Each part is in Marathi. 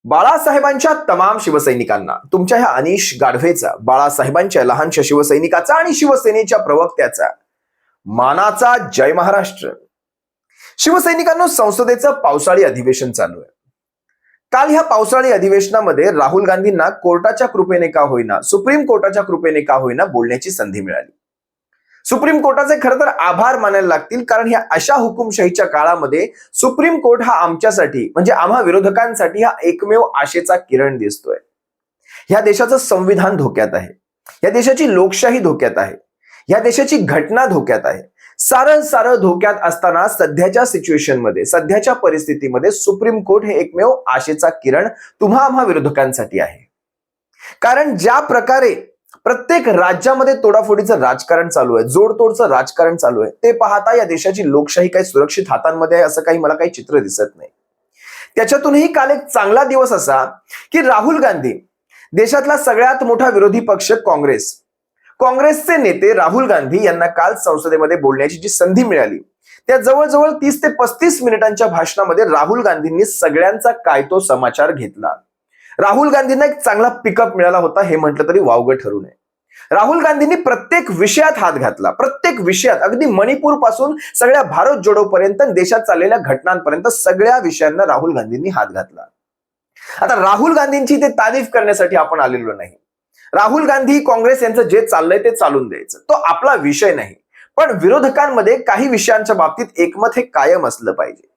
बाळासाहेबांच्या तमाम शिवसैनिकांना तुमच्या ह्या अनिश गाढवेचा, बाळासाहेबांच्या लहानशा शिवसैनिकाचा आणि शिवसेनेच्या प्रवक्त्याचा मानाचा जय महाराष्ट्र. शिवसैनिकांनो, संसदेचं पावसाळी अधिवेशन चालू आहे. काल ह्या पावसाळी अधिवेशनामध्ये राहुल गांधींना कोर्टाच्या कृपेने का होईना, सुप्रीम कोर्टाच्या कृपेने का होईना बोलण्याची संधी मिळाली. सुप्रीम कोर्टाचे खरं तर आभार मानायला लागतील, कारण ह्या अशा हुकुमशाहीच्या काळामध्ये सुप्रीम कोर्ट हा आमच्यासाठी म्हणजे आम्हा विरोधकांसाठी हा एकमेव आशेचा किरण दिसतोय. ह्या देशाचं संविधान धोक्यात आहे, या देशाची लोकशाही धोक्यात आहे, या देशाची घटना धोक्यात आहे. सारं धोक्यात असताना सध्याच्या सिच्युएशनमध्ये, सध्याच्या परिस्थितीमध्ये सुप्रीम कोर्ट हे एकमेव आशेचा किरण तुम्हा आम्हा विरोधकांसाठी आहे. कारण ज्या प्रकारे प्रत्येक राज्यामध्ये तोडाफोडीचं राजकारण चालू आहे, जोडतोडचं राजकारण चालू आहे, ते पाहता या देशाची लोकशाही काही सुरक्षित हातांमध्ये आहे असं काही मला काही चित्र दिसत नाही. त्याच्यातूनही काल एक चांगला दिवस असा की राहुल गांधी, देशातला सगळ्यात मोठा विरोधी पक्ष काँग्रेसचे नेते राहुल गांधी यांना काल संसदेमध्ये बोलण्याची जी संधी मिळाली, त्या जवळजवळ 30 ते 35 मिनिटांच्या भाषणामध्ये राहुल गांधींनी सगळ्यांचा काय तो समाचार घेतला. राहुल गांधींना एक चांगला पिकअप मिळाला होता हे म्हटलं तरी वावगं ठरू नये. राहुल गांधींनी प्रत्येक विषयात हात घातला, प्रत्येक विषयात, अगदी मणिपूर पासून सगळ्या भारत जोडो पर्यंत, देशात चाललेल्या घटनांपर्यंत सगळ्या विषयांना राहुल गांधींनी हात घातला. आता राहुल गांधींची ते तारीफ करण्यासाठी आपण आलेलो नाही. राहुल गांधी, काँग्रेस यांचं जे चाललंय ते चालून द्यायचं, तो आपला विषय नाही. पण विरोधकांमध्ये काही विषयांच्या बाबतीत एकमत हे कायम असलं पाहिजे.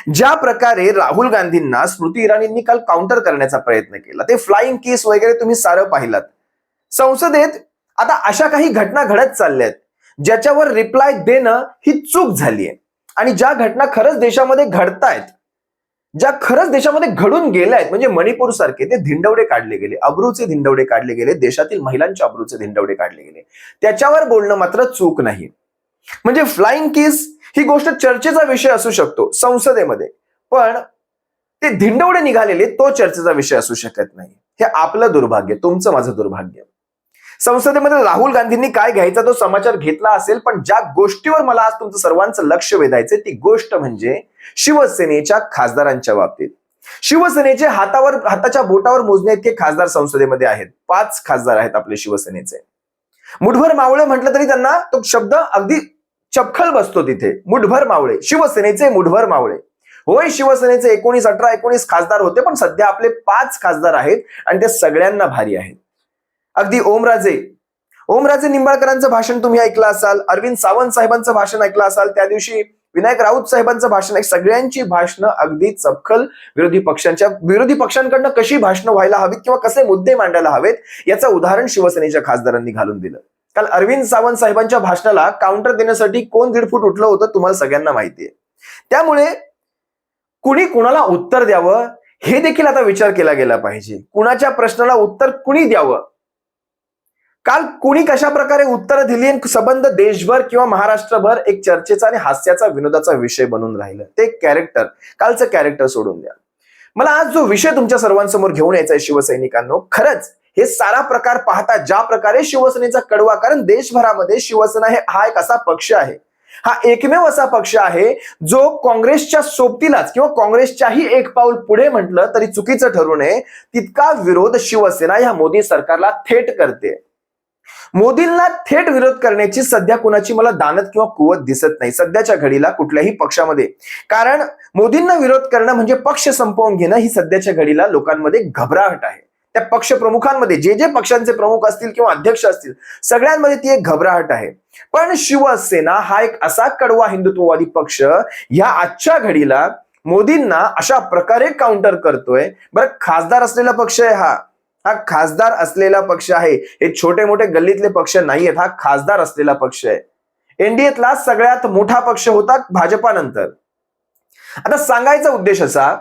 ज्या प्रकारे राहुल गांधींना स्मृती इराणींनी काल काउंटर करण्याचा प्रयत्न केला, ते फ्लाइंग किस वगैरे तुम्ही सारं पाहिलात. संसदेत आता अशा काही घटना घडत चालल्यात ज्याच्यावर रिप्लाय देणं ही चूक झालीय. आणि ज्या घटना खरंच देशामध्ये घडतायत, ज्या खरंच देशामध्ये घडून गेल्यात, म्हणजे मणिपूर सारखे ते धिंडवडे काढले गेले, अब्रूचे धिंडवडे काढले गेले, देशातील महिलांच्या अब्रूचे धिंडवडे काढले गेले, त्याच्यावर बोलणं मात्र चूक नाही. म्हणजे फ्लाइंग किस ही गोष्ट चर्चेचा विषय असू शकतो संसदेमध्ये, पण ते धिंडवडे निघालेले तो चर्चेचा विषय असू शकत नाही. हे आपलं दुर्भाग्य, तुमचं माझं दुर्भाग्य. संसदेमध्ये राहुल गांधींनी काय घ्यायचा तो समाचार घेतला असेल, पण ज्या गोष्टीवर मला आज तुमचं सर्वांचं लक्ष वेधायचंय ती गोष्ट म्हणजे शिवसेनेच्या खासदारांच्या बाबतीत. शिवसेनेचे हाताच्या बोटावर मोजणे इतके खासदार संसदेमध्ये आहेत. 5 खासदार आहेत आपले शिवसेनेचे. मुठभर मावळे म्हटलं तरी त्यांना तो शब्द अगदी चपखल बसतो तिथे. मुठभर मावळे, शिवसेनेचे मुठभर मावळे. होय, शिवसेनेचे 19 खासदार होते, पण सध्या आपले 5 खासदार आहेत आणि ते सगळ्यांना भारी आहेत. अगदी ओमराजे निंबाळकरांचं भाषण तुम्ही ऐकलं असाल, अरविंद सावंत साहेबांचं भाषण ऐकलं असाल, त्या दिवशी विनायक राऊत साहेबांचं भाषण, सगळ्यांची भाषणं अगदी चपखल. विरोधी पक्षांकडनं कशी भाषणं व्हायला हवीत किंवा कसे मुद्दे मांडायला हवेत याचं उदाहरण शिवसेनेच्या खासदारांनी घालून दिलं. काल अरविंद सावंत साहेबांच्या भाषणाला काउंटर देण्यासाठी कोण 1.5 फूट उठलं होतं तुम्हाला सगळ्यांना माहितीये. त्यामुळे कुणी कुणाला उत्तर द्यावं हे देखील आता विचार केला गेला पाहिजे. कुणाच्या प्रश्नाला उत्तर कुणी द्यावं, काल कुणी कशा प्रकारे उत्तर दिली, संबंध देशभर किंवा महाराष्ट्रभर एक चर्चेचा आणि हास्याचा, विनोदाचा विषय बनून राहिलं. ते कॅरेक्टर, कालचं कॅरेक्टर सोडून द्या. मला आज जो विषय तुमच्या सर्वांसमोर घेऊन यायचा आहे शिवसैनिकांनो, खरंच हे सारा प्रकार पाहता ज्या प्रकारे शिवसेनेचा कडवा, कारण देशभरामध्ये शिवसेना हा एक असा पक्ष आहे, हा एकमेव असा पक्ष आहे जो काँग्रेसच्या सोबतीलाच किंवा काँग्रेसच्याही एक पाऊल पुढे म्हटलं तरी चुकीचं ठरू नये तितका विरोध शिवसेना ह्या मोदी सरकारला थेट करते. मोदींना थेट विरोध करण्याची सध्या कुणाची मला दानत किंवा कुवत दिसत नाही सध्याच्या घडीला कुठल्याही पक्षामध्ये. कारण मोदींना विरोध करणं म्हणजे पक्ष संपवून घेणं ही सध्याच्या घडीला लोकांमध्ये घबराहट आहे. त्या पक्ष प्रमुखांमध्ये, जे पक्षांचे प्रमुख असतील किंवा अध्यक्ष असतील, सगळ्यांमध्ये ती एक घबराहट आहे. पण शिवसेना हा एक असा कडवा हिंदुत्ववादी पक्ष ह्या आजच्या घडीला मोदींना अशा प्रकारे काउंटर करतोय. बरं, खासदार असलेला पक्ष आहे हा खासदार असलेला पक्ष आहे. हे छोटे मोठे गल्लीतले पक्ष नाहीयेत, हा खासदार असलेला पक्ष आहे. एनडीएतला सगळ्यात मोठा पक्ष होता भाजपानंतर. आता सांगायचा उद्देश असा,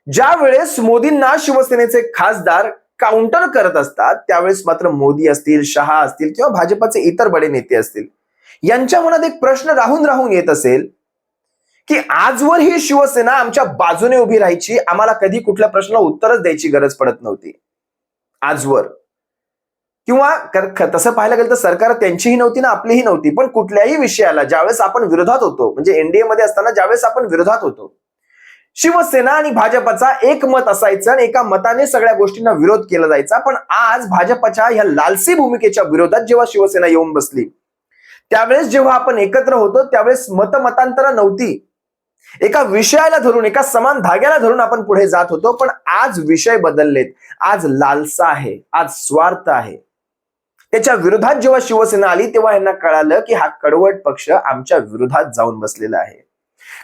ज्या वेळेस मोदींना शिवसेनेचे खासदार काउंटर करत असतात त्यावेळेस मात्र मोदी असतील, शहा असतील किंवा भाजपाचे इतर बडे नेते असतील, यांच्या मनात एक प्रश्न राहून येत असेल की आजवर ही शिवसेना आमच्या बाजूने उभी राहायची, आम्हाला कधी कुठल्या प्रश्नाला उत्तरच द्यायची गरज पडत नव्हती आजवर. किंवा तसं पाहायला गेलं तर सरकार त्यांचीही नव्हती ना आपलीही नव्हती, पण कुठल्याही विषयाला ज्यावेळेस आपण विरोधात होतो, म्हणजे एनडीए मध्ये असताना ज्यावेळेस आपण विरोधात होतो, शिवसेना आणि भाजपचा एक मत असायचं आणि एका मताने सगळ्या गोष्टींना विरोध केला जायचा. पण आज भाजपच्या ह्या लालसी भूमिकेच्या विरोधात जेव्हा शिवसेना येऊन बसली, त्यावेळेस जेव्हा आपण एकत्र होतो त्यावेळेस मतमतांतरं नव्हती. एका विषयाला धरून, एका समान धाग्याला धरून आपण पुढे जात होतो. पण आज विषय बदललेत. आज लालसा आहे, आज स्वार्थ आहे. त्याच्या विरोधात जेव्हा शिवसेना आली तेव्हा यांना कळालं की हा कडवट पक्ष आमच्या विरोधात जाऊन बसलेला आहे.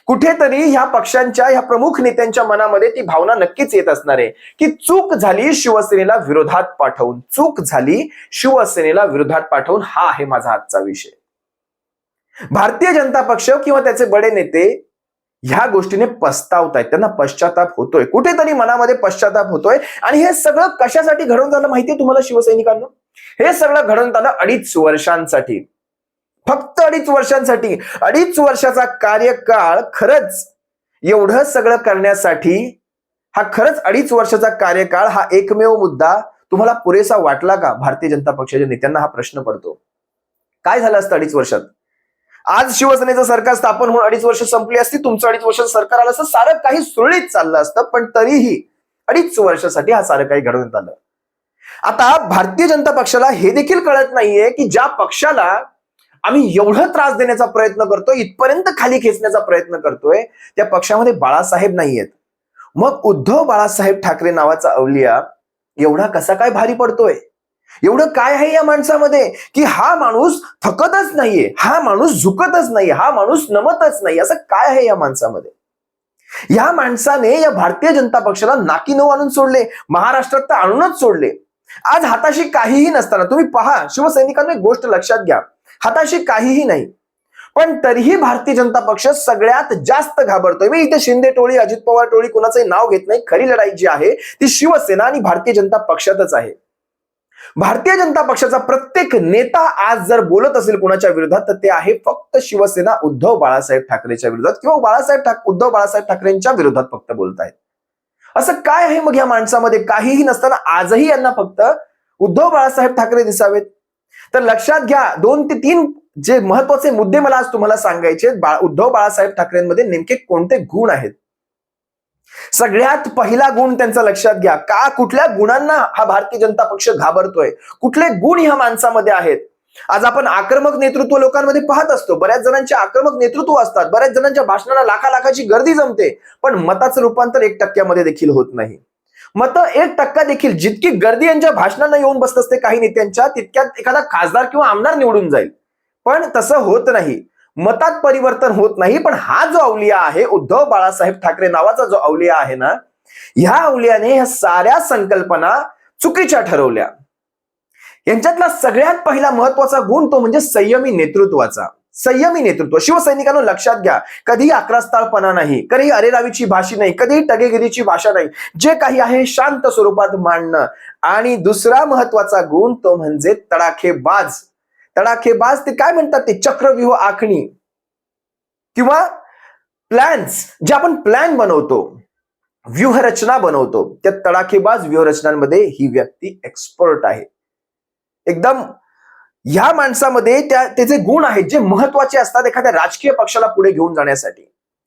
कुठेतरी ह्या पक्षांच्या, ह्या प्रमुख नेत्यांच्या मनामध्ये ती भावना नक्कीच येत असणार आहे की चूक झाली शिवसेनेला विरोधात पाठवून, चूक झाली शिवसेनेला विरोधात पाठवून. हा आहे माझा आजचा विषय. भारतीय जनता पक्ष किंवा त्याचे बडे नेते ह्या गोष्टीने पस्तावतायत, त्यांना पश्चाताप होतोय, कुठेतरी मनामध्ये पश्चाताप होतोय. आणि हे सगळं कशासाठी घडवून झालं माहितीये तुम्हाला शिवसैनिकांना? हे सगळं घडवून आलं 2.5 वर्षांसाठी, फक्त 2.5 वर्षांसाठी. 2.5 वर्षाचा कार्यकाळ, खरंच एवढं सगळं करण्यासाठी हा खरंच 2.5 वर्षाचा कार्यकाळ, हा एकमेव मुद्दा तुम्हाला पुरेसा वाटला का? भारतीय जनता पक्षाच्या नेत्यांना हा प्रश्न पडतो. काय झालं असतं 2.5 वर्षात? आज शिवसेनेचं सरकार स्थापन होऊन 2.5 वर्ष संपली असती, तुमचं 2.5 वर्षाचं सरकार आलं असतं, सारं काही सुरळीत चाललं असतं. पण तरीही 2.5 वर्षासाठी हा सारं काही घडवण्यात आलं. आता भारतीय जनता पक्षाला हे देखील कळत नाहीये की ज्या पक्षाला आम्ही एवढं त्रास देण्याचा प्रयत्न करतोय, इथपर्यंत खाली खेचण्याचा प्रयत्न करतोय, त्या पक्षामध्ये बाळासाहेब नाहीयेत. मग उद्धव बाळासाहेब ठाकरे नावाचा अवलिया एवढा कसा काय भारी पडतोय? एवढं काय आहे या माणसामध्ये की हा माणूस थकतच नाहीये, हा माणूस झुकतच नाही, हा माणूस नमतच नाही? असं काय आहे या माणसामध्ये? या माणसाने या भारतीय जनता पक्षाला नाकी नऊ आणून सोडले, महाराष्ट्रात तर आणूनच सोडले. आज हाताशी काहीही नसताना, तुम्ही पहा शिवसैनिकांना एक गोष्ट लक्षात घ्या, हाताशी काहीही नाही, पण तरीही भारतीय जनता पक्ष सगळ्यात जास्त घाबरतोय. मी इथे शिंदे टोळी, अजित पवार टोळी कुणाचंही नाव घेत नाही. खरी लढाई जी आहे ती शिवसेना आणि भारतीय जनता पक्षातच आहे. भारतीय जनता पक्षाचा प्रत्येक नेता आज जर बोलत असेल कुणाच्या विरोधात, तर ते आहे फक्त शिवसेना उद्धव बाळासाहेब ठाकरेच्या विरोधात किंवा उद्धव बाळासाहेब ठाकरेंच्या विरोधात फक्त बोलतायत. असं काय आहे मग या माणसामध्ये? काहीही नसताना आजही यांना फक्त उद्धव बाळासाहेब ठाकरे दिसावेत. तर लक्षात घ्या, 2 ते 3 जे महत्वाचे मुद्दे मला आज तुम्हाला सांगायचे. उद्धव बाळासाहेब ठाकरेंमध्ये नेमके कोणते गुण आहेत? सगळ्यात पहिला गुण त्यांचा लक्षात घ्या. का, कुठल्या गुणांना हा भारतीय जनता पक्ष घाबरतोय? कुठले गुण ह्या माणसामध्ये आहेत? आज आपण आक्रमक नेतृत्व लोकांमध्ये पाहत असतो. बऱ्याच जणांचे आक्रमक नेतृत्व असतात, बऱ्याच जणांच्या भाषणाला लाखाची गर्दी जमते, पण मताचं रूपांतर 1% देखील होत नाही. मतं 1% देखील, जितकी गर्दी यांच्या भाषणांना येऊन बसत असते काही नेत्यांच्या, तितक्यात एखादा खासदार किंवा आमदार निवडून जाईल. पण तसं होत नाही, मतात परिवर्तन होत नाही. पण हा जो अवलिया आहे, उद्धव बाळासाहेब ठाकरे नावाचा जो अवलिया आहे ना, ह्या अवलियाने ह्या साऱ्या संकल्पना चुकीच्या ठरवल्या. यांच्यातला सगळ्यात पहिला महत्वाचा गुण तो म्हणजे संयमी नेतृत्वाचा. संयमी नेतृत्व. शिवसैनिकांना लक्षात घ्या, कधी आक्रस्ताळपणा नाही, कधी अरेरावीची भाषा नाही, कधी टगेगिरीची भाषा नाही. जे काही आहे शांत स्वरूपात मांडणं. आणि दुसरा महत्वाचा गुण तो म्हणजे तडाखेबाज. तडाखेबाज ते काय म्हणतात, ते चक्रव्यूह आखणी किंवा प्लॅन्स, जे आपण प्लॅन बनवतो, व्यूहरचना बनवतो, त्या तडाखेबाज व्यूहरचनांमध्ये ही व्यक्ती एक्सपर्ट आहे एकदम. ह्या माणसामध्ये त्याचे गुण आहेत जे महत्वाचे असतात एखाद्या राजकीय पक्षाला पुढे घेऊन जाण्यासाठी.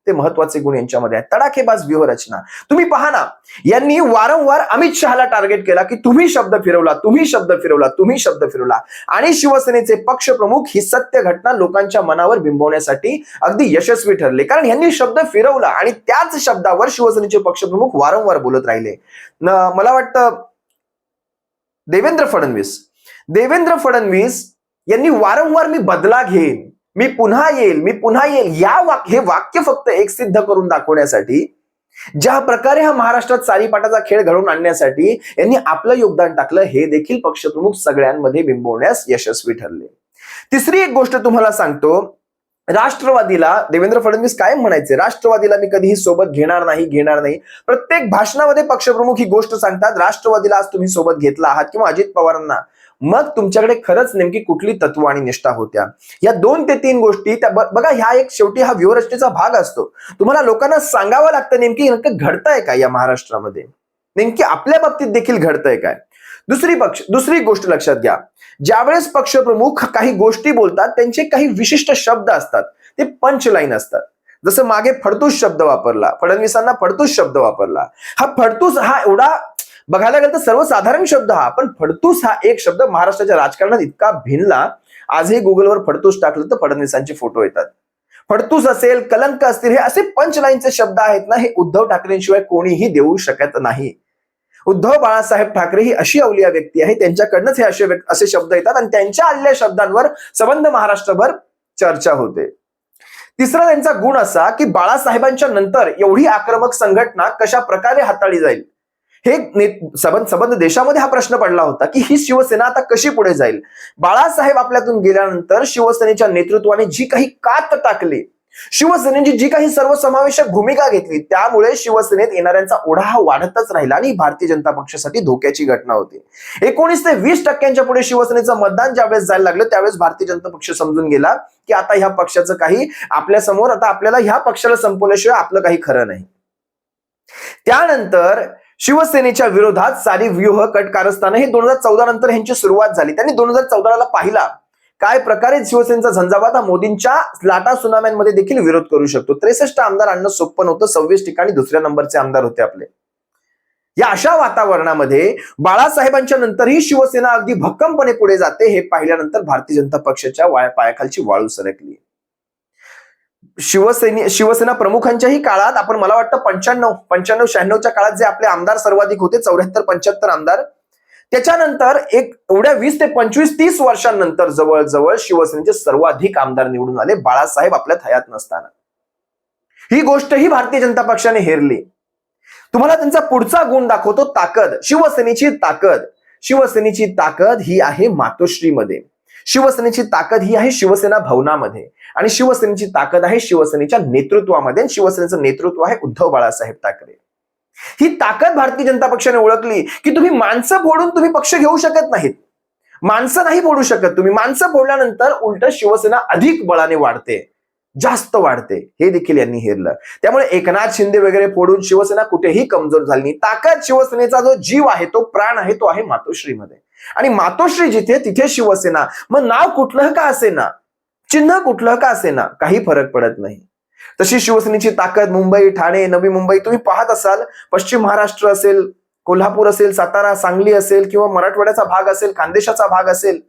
ते महत्वाचे गुण यांच्यामध्ये आहेत. तडाखेबाज व्यूहरचना. तुम्ही पहा ना, यांनी वारंवार अमित शहाला टार्गेट केला की तुम्ही शब्द फिरवला, तुम्ही शब्द फिरवला, तुम्ही शब्द फिरवला. आणि शिवसेनेचे पक्षप्रमुख ही सत्य घटना लोकांच्या मनावर बिंबवण्यासाठी अगदी यशस्वी ठरले, कारण यांनी शब्द फिरवला आणि त्याच शब्दावर शिवसेनेचे पक्षप्रमुख वारंवार बोलत राहिले. मला वाटतं देवेंद्र फडणवीस यांनी वारंवार मी बदला घेईन, मी पुन्हा येईल, मी पुन्हा येईल, हे वाक्य फक्त एक सिद्ध करून दाखवण्यासाठी, ज्या प्रकारे हा महाराष्ट्रात सारीपाटाचा खेळ घडवून आणण्यासाठी यांनी आपलं योगदान टाकलं, हे देखील पक्षप्रमुख सगळ्यांमध्ये बिंबवण्यास यशस्वी ठरले. तिसरी एक गोष्ट तुम्हाला सांगतो. राष्ट्रवादीला देवेंद्र फडणवीस कायम म्हणायचे, राष्ट्रवादीला मी कधीही सोबत घेणार नाही. प्रत्येक भाषणामध्ये पक्षप्रमुख ही गोष्ट सांगतात, राष्ट्रवादीला आज तुम्ही सोबत घेतला आहात किंवा अजित पवारांना, मग तुमच्याकडे खरंच नेमकी कुठली तत्व आणि निष्ठा होत्या? या 2 ते 3 गोष्टी त्या बघा. ह्या एक शेवटी हा व्यूहरचनेचा भाग असतो. तुम्हाला लोकांना सांगावं लागतं नेमकं घडतंय काय या महाराष्ट्रामध्ये, नेमकी आपल्या बाबतीत देखील घडतंय काय. दुसरी गोष्ट लक्षात घ्या, ज्यावेळेस पक्षप्रमुख काही गोष्टी बोलतात त्यांचे काही विशिष्ट शब्द असतात, ते पंचलाईन असतात. जसं मागे फडतूस शब्द वापरला, फडणवीसांना फडतूस शब्द वापरला. हा फडतूस हा एवढा बघायला गेलं तर सर्वसाधारण शब्द हा, पण फडतूस हा एक शब्द महाराष्ट्राच्या राजकारणात इतका भिनला. आजही गुगलवर फडतूस टाकलं तर फडणवीसांचे फोटो येतात. फडतूस असेल, कलंक असतील, हे असे पंचलाईनचे शब्द आहेत ना, हे उद्धव ठाकरेंशिवाय कोणीही देऊ शकत नाही. उद्धव बाळासाहेब ठाकरे ही अशी अवलिया व्यक्ती आहे, त्यांच्याकडनंच हे असे शब्द येतात आणि त्यांच्या आलेल्या शब्दांवर संबंध महाराष्ट्रभर चर्चा होते. तिसरा त्यांचा गुण असा की बाळासाहेबांच्या नंतर एवढी आक्रमक संघटना कशा प्रकारे हाताळली जाईल, हे संबंध देशामध्ये हा प्रश्न पडला होता की ही शिवसेना आता कशी पुढे जाईल. बाळासाहेब आपल्यातून गेल्यानंतर शिवसेनेच्या नेतृत्वाने जी काही कात टाकली, शिवसेनेची जी काही सर्वसमावेशक भूमिका घेतली, त्यामुळे शिवसेनेत येणाऱ्यांचा ओढा हा वाढतच राहिला आणि भारतीय जनता पक्षासाठी धोक्याची घटना होती. 19 ते 20% पुढे शिवसेनेचं मतदान ज्यावेळेस जायला लागलं, त्यावेळेस भारतीय जनता पक्ष समजून गेला की आता ह्या पक्षाचं काही आपल्या समोर, आता आपल्याला ह्या पक्षाला संपवल्याशिवाय आपलं काही खरं नाही. त्यानंतर शिवसेनेच्या विरोधात सारी व्यूह कट कारस्थानं हे 2014 नंतर ह्यांची सुरुवात झाली. त्यांनी 2014ला पाहिला काय प्रकारे शिवसेनेचा झंझावात हा मोदींच्या लाटा सुनाम्यांमध्ये देखील विरोध करू शकतो. 63 आमदार आणणं सोपं नव्हतं. 26 ठिकाणी दुसऱ्या नंबरचे आमदार होते आपले. या अशा वातावरणामध्ये बाळासाहेबांच्या नंतरही शिवसेना अगदी भक्कमपणे पुढे जाते, हे पाहिल्यानंतर भारतीय जनता पक्षाच्या पायाखालची वाळू सरकली. शिवसेना प्रमुखांच्याही काळात आपण, मला वाटतं 95-96च्या काळात जे आपले आमदार सर्वाधिक होते, 74-75 आमदार, त्याच्यानंतर एक एवढ्या 20 ते 25-30 वर्षांनंतर जवळजवळ शिवसेनेचे सर्वाधिक आमदार निवडून आले बाळासाहेब आपल्या हयात नसताना. ही गोष्टही भारतीय जनता पक्षाने हेरली. तुम्हाला त्यांचा पुढचा गुण दाखवतो, ताकद. शिवसेनेची ताकद ही आहे मातोश्रीमध्ये, शिवसेनेची ताकद ही आहे शिवसेना भवनामध्ये, आणि शिवसेनेची ताकद आहे शिवसेनेच्या नेतृत्वामध्ये. शिवसेनेचं नेतृत्व आहे उद्धव बाळासाहेब ठाकरे. ही ताकद भारतीय जनता पक्षाने ओळखली की तुम्ही माणसं फोडून तुम्ही पक्ष घेऊ शकत नाहीत. माणसं नाही फोडू शकत तुम्ही. माणसं फोडल्यानंतर उलट शिवसेना अधिक बळाने वाढते, जास्त वाढते, हे देखील यांनी हेरलं. त्यामुळे एकनाथ शिंदे वगैरे फोडून शिवसेना कुठेही कमजोर झाली नाही. ताकद, शिवसेनेचा जो जीव आहे, तो प्राण आहे, तो आहे मातोश्रीमध्ये. आणि मातोश्री जिथे तिथे शिवसेना. मग नाव कुठलं का असेना, चिन्ह कुठलं का असेना, काही फरक पडत नाही. तशी शिवसेनेची ताकद मुंबई, ठाणे, नवी मुंबई, तुम्ही पाहत असाल, पश्चिम महाराष्ट्र असेल, कोल्हापूर असेल, सातारा, सांगली असेल, किंवा मराठवाड्याचा भाग असेल, खानदेशाचा भाग असेल,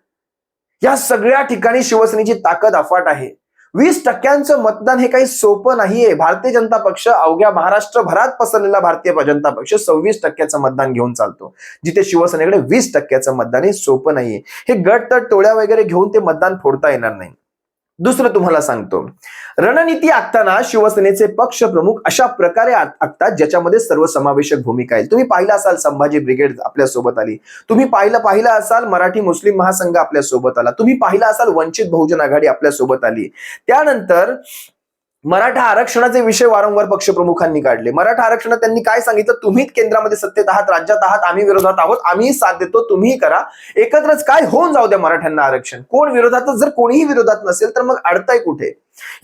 या सगळ्या ठिकाणी शिवसेनेची ताकद अफाट आहे. 20% मतदान हे काही सोपं नाहीये. भारतीय जनता पक्ष, अवघ्या महाराष्ट्रभरात पसरलेला भारतीय जनता पक्ष 26% मतदान घेऊन चालतो, जिथे शिवसेनेकडे 20% मतदान हे सोपं नाहीये. हे गट तट टोळ्या वगैरे घेऊन ते मतदान फोडता येणार नाही. दुसरं तुम्हाला सांगतो, रणनीती आखताना शिवसेनेचे पक्ष प्रमुख अशा प्रकारे आखतात ज्याच्यामध्ये सर्वसमावेशक भूमिका आहे. तुम्ही पाहिलं असाल संभाजी ब्रिगेड आपल्या सोबत आली, तुम्ही पाहिलं असाल मराठी मुस्लिम महासंघ आपल्या सोबत आला, तुम्ही पाहिलं असाल वंचित बहुजन आघाडी आपल्या सोबत आली. त्यानंतर मराठा आरक्षणाचे विषय वारंवार पक्षप्रमुखांनी काढले. मराठा आरक्षणात त्यांनी काय सांगितलं, तुम्ही केंद्रामध्ये सत्तेत आहात, राज्यात आहात, आम्ही विरोधात आहोत, आम्ही साथ देतो, तुम्ही करा, एकत्रच काय होऊन जाऊ द्या मराठ्यांना आरक्षण. कोण विरोधात, जर कोणीही विरोधात नसेल तर मग अडतंय कुठे.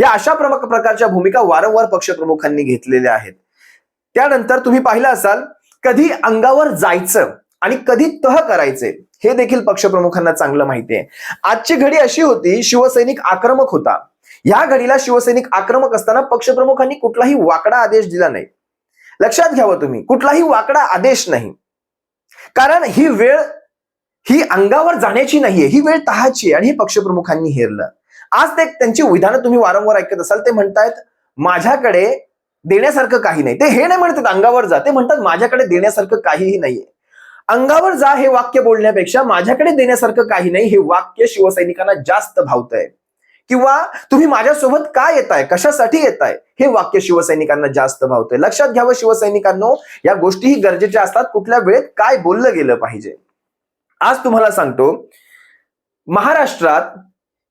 या अशा प्रकारच्या भूमिका वारंवार पक्षप्रमुखांनी घेतलेल्या आहेत. त्यानंतर तुम्ही पाहिलं असाल, कधी अंगावर जायचं आणि कधी तह करायचे हे देखील पक्षप्रमुखांना चांगलं माहिती आहे. आजची घडी अशी होती, शिवसैनिक आक्रमक होता. या घडीला शिवसैनिक आक्रमक असताना पक्षप्रमुखांनी कुठलाही वाकडा आदेश दिला नाही. लक्षात घ्यावं तुम्ही, कुठलाही वाकडा आदेश नाही. कारण ही वेळ ही अंगावर जाण्याची नाहीये, ही वेळ तहाची, आणि हे पक्षप्रमुखांनी हेरलं. आज ते त्यांची विधानं तुम्ही वारंवार ऐकत असाल, ते म्हणतायत माझ्याकडे देण्यासारखं काही नाही. ते हे नाही म्हणतात अंगावर जा, ते म्हणतात माझ्याकडे देण्यासारखं काहीही नाहीये. अंगावर जा हे वाक्य बोलण्यापेक्षा माझ्याकडे देण्यासारखं काही नाही हे वाक्य शिवसैनिकांना जास्त भावतंय. किंवा तुम्ही माझ्यासोबत काय येताय, कशासाठी येताय, हे वाक्य शिवसैनिकांना जास्त भावतंय. लक्षात घ्यावं शिवसैनिकांनो, या गोष्टीही गरजेच्या असतात. कुठल्या वेळेत काय बोललं गेलं पाहिजे. आज तुम्हाला सांगतो, महाराष्ट्रात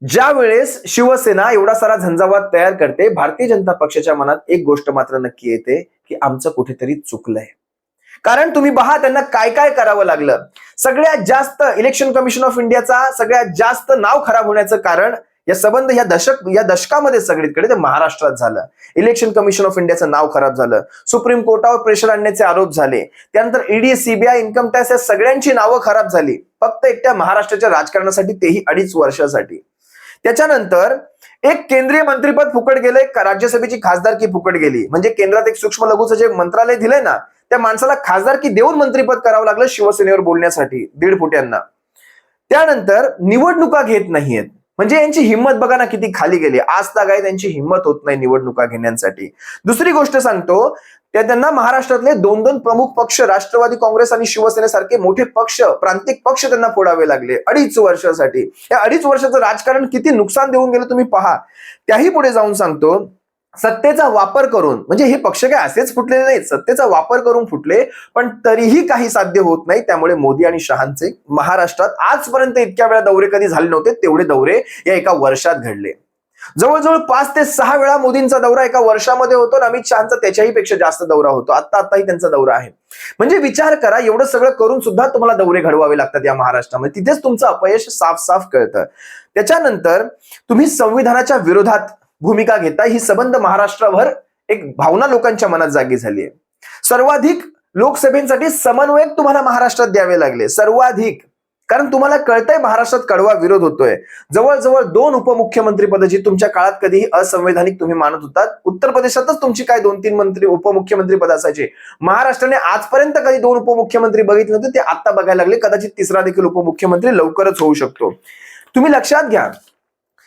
ज्या वेळेस शिवसेना एवढा सारा झंझावात तयार करते, भारतीय जनता पक्षाच्या मनात एक गोष्ट मात्र नक्की येते की आमचं कुठेतरी चुकलंय. कारण तुम्ही पहा, त्यांना काय काय करावं लागलं. सगळ्यात जास्त इलेक्शन कमिशन ऑफ इंडियाचा सगळ्यात जास्त नाव खराब होण्याचं कारण या दशकामध्ये सगळीकडे ते महाराष्ट्रात झालं. इलेक्शन कमिशन ऑफ इंडियाचं नाव खराब झालं, सुप्रीम कोर्टावर प्रेशर आणण्याचे आरोप झाले, त्यानंतर ईडी, सीबीआय, इन्कम टॅक्स या सगळ्यांची नावं खराब झाली, फक्त एकट्या महाराष्ट्राच्या राजकारणासाठी, तेही 2.5 वर्षासाठी. त्याच्यानंतर एक केंद्रीय मंत्रीपद फुकट गेले, राज्यसभेची खासदारकी फुकट गेली. म्हणजे केंद्रात एक सूक्ष्म लघुचं जे मंत्रालय दिलंय ना, त्या माणसाला खासदारकी देऊन मंत्रीपद करावं लागलं शिवसेनेवर बोलण्यासाठी 1.5 फुट्यांना. त्यानंतर निवडणुका घेत नाहीयेत. म्हणजे यांची हिंमत बघा ना किती खाली गेली. आज तागायत त्यांची हिंमत होत नाही निवडणुका घेण्यासाठी. दुसरी गोष्ट सांगतो, त्यांना महाराष्ट्रातले 2 प्रमुख पक्ष राष्ट्रवादी काँग्रेस आणि शिवसेनेसारखे मोठे पक्ष, प्रांतिक पक्ष त्यांना फोडावे लागले 2.5 वर्षासाठी. या 2.5 वर्षाचं राजकारण किती नुकसान देऊन गेलं तुम्ही पहा. त्याही पुढे जाऊन सांगतो, सत्तेचा वापर करून, म्हणजे हे पक्ष काय असेच फुटलेले नाहीत, सत्तेचा वापर करून फुटले, पण तरीही काही साध्य होत नाही. त्यामुळे मोदी आणि शहांचे महाराष्ट्रात आजपर्यंत इतक्या वेळा दौरे कधी झाले नव्हते, तेवढे दौरे या एका वर्षात घडले. जवळजवळ 5 ते 6 वेळा मोदींचा दौरा एका वर्षामध्ये होतो, आणि अमित शहांचा त्याच्याही पेक्षा जास्त दौरा होतो. आताही त्यांचा दौरा आहे. म्हणजे विचार करा, एवढं सगळं करून सुद्धा तुम्हाला दौरे घडवावे लागतात या महाराष्ट्रामध्ये. तिथेच तुमचं अपयश साफ साफ कळतं. त्याच्यानंतर तुम्ही संविधानाच्या विरोधात भूमिका घेताय, ही संबंध महाराष्ट्रावर एक भावना लोकांच्या मनात जागी झाली आहे. सर्वाधिक लोकसभेसाठी समन्वयक तुम्हाला महाराष्ट्रात द्यावे लागले, सर्वाधिक. कारण तुम्हाला कळतंय महाराष्ट्रात कडवा विरोध होतोय. जवळजवळ 2 उपमुख्यमंत्री पद जी तुमच्या काळात कधीही असंवैधानिक तुम्ही मानत होतात. उत्तर प्रदेशातच तुमची काय 2-3 उपमुख्यमंत्री पद असायचे. महाराष्ट्राने आजपर्यंत कधी 2 उपमुख्यमंत्री बघितले नव्हते, ते आता बघायला लागले. कदाचित 3रा देखील उपमुख्यमंत्री लवकरच होऊ शकतो. तुम्ही लक्षात घ्या,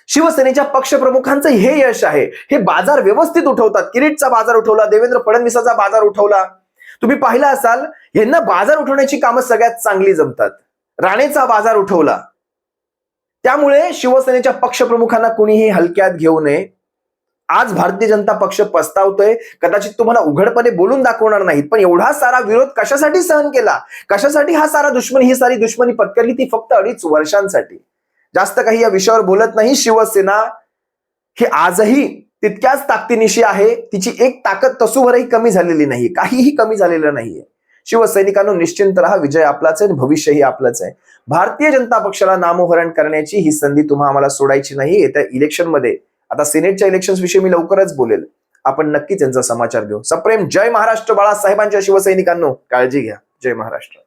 शिवसेनेच्या पक्षप्रमुखांचं हे यश आहे. हे बाजार व्यवस्थित उठवतात. किरीटचा बाजार उठवला, देवेंद्र फडणवीसाचा बाजार उठवला. तुम्ही पाहिलं असाल, यांना बाजार उठवण्याची कामं सगळ्यात चांगली जमतात. राणेचा बाजार उठवला. त्यामुळे शिवसेनेच्या पक्षप्रमुखांना कुणीही हलक्यात घेऊ नये. आज भारतीय जनता पक्ष पस्तावतोय. कदाचित तुम्हाला उघडपणे बोलून दाखवणार नाहीत, पण एवढा सारा विरोध कशासाठी सहन केला, कशासाठी ही सारी दुश्मनी पत्करली, ती फक्त 2.5 वर्षांसाठी. जास्त काही या विषयावर बोलत नाही. शिवसेना ही आजही तितक्याच ताकदीनिशी आहे. तिची एक ताकद तसूभरही कमी झालेली नाही, काहीही कमी झालेलं नाहीये. शिवसैनिकांनो, निश्चिंत राहा. विजय आपलाच आहे, भविष्यही आपलंच आहे. भारतीय जनता पक्षाला नामोहरण करण्याची ही संधी तुम्हा आम्हाला सोडायची नाही. येत्या इलेक्शनमध्ये, आता सिनेटच्या इलेक्शन्स विषयी मी लवकरच बोलेल, आपण नक्कीच यांचा समाचार घेऊ. सप्रेम जय महाराष्ट्र. बाळासाहेबांच्या शिवसैनिकांनो, काळजी घ्या. जय महाराष्ट्र.